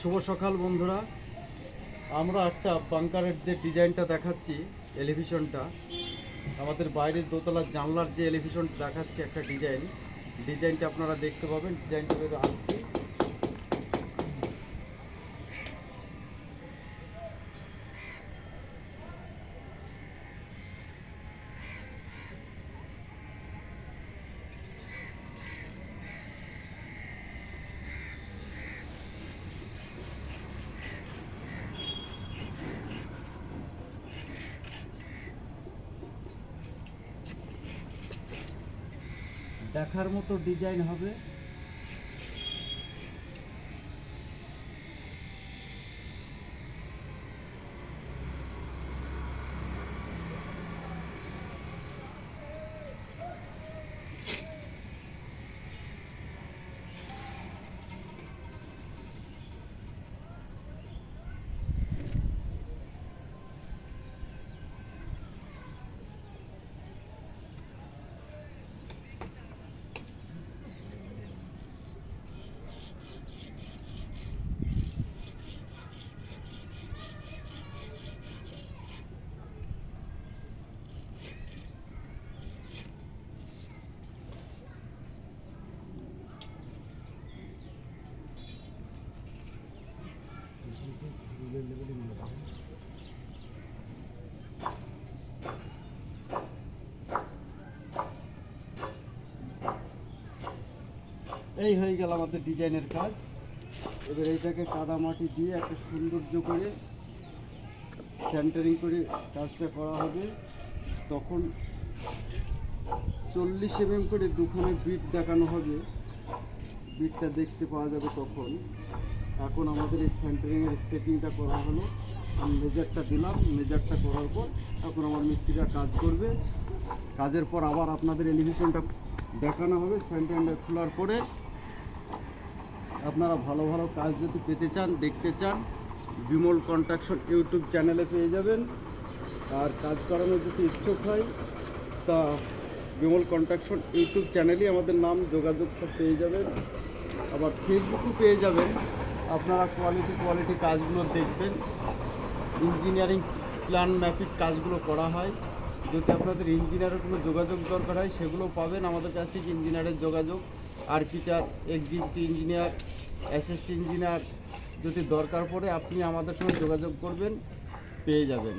শুভ সকাল বন্ধুরা। আমরা একটা বাংকারের যে ডিজাইনটা দেখাচ্ছি, এলিভেশনটা আমাদের বাইরের দোতলার জানলার যে এলিভেশনটা দেখাচ্ছি, একটা ডিজাইনটা আপনারা দেখতে পাবেন। ডিজাইনটা আনছি। দেখার মতো ডিজাইন হবে। এই হয়ে গেল আমাদের ডিজাইনের কাজ। এবার এইটাকে কাদা মাটি দিয়ে একটা সৌন্দর্য করে সেন্টারিং করে কাজটা করা হবে। তখন 40 mm করে দুখানে বিট দেখানো হবে, বিটটা দেখতে পাওয়া যাবে তখন। এখন আমাদের এই সেন্টারিংয়ের সেটিংটা করা হলো, আমি মেজারটা দিলাম। মেজারটা করার পর এখন আমার মিস্ত্রিরা কাজ করবে। কাজের পর আবার আপনাদের এলিভেশনটা দেখানো হবে। সেন্টারিংটা খোলার পরে আপনারা ভালো ভালো কাজ যদি পেতে চান, দেখতে চান, বিমল কনস্ট্রাকশন ইউটিউব চ্যানেলে পেয়ে যাবেন। আর কাজ করানোর যদি ইচ্ছুক হয় তা বিমল কনস্ট্রাকশন ইউটিউব চ্যানেলই আমাদের নাম, যোগাযোগ সব পেয়ে যাবেন। আবার ফেসবুকও পেয়ে যাবেন। আপনারা কোয়ালিটি কাজগুলো দেখবেন। ইঞ্জিনিয়ারিং প্ল্যান ম্যাপিক কাজগুলো করা হয়। যদি আপনাদের ইঞ্জিনিয়ারের কোনো যোগাযোগ দরকার হয় সেগুলো পাবেন আমাদের কাছ থেকে। ইঞ্জিনিয়ারের যোগাযোগ, architect, executive engineer, assistant engineer যদি দরকার পড়ে আপনি আমাদের সঙ্গে যোগাযোগ করবেন, পেয়ে যাবেন।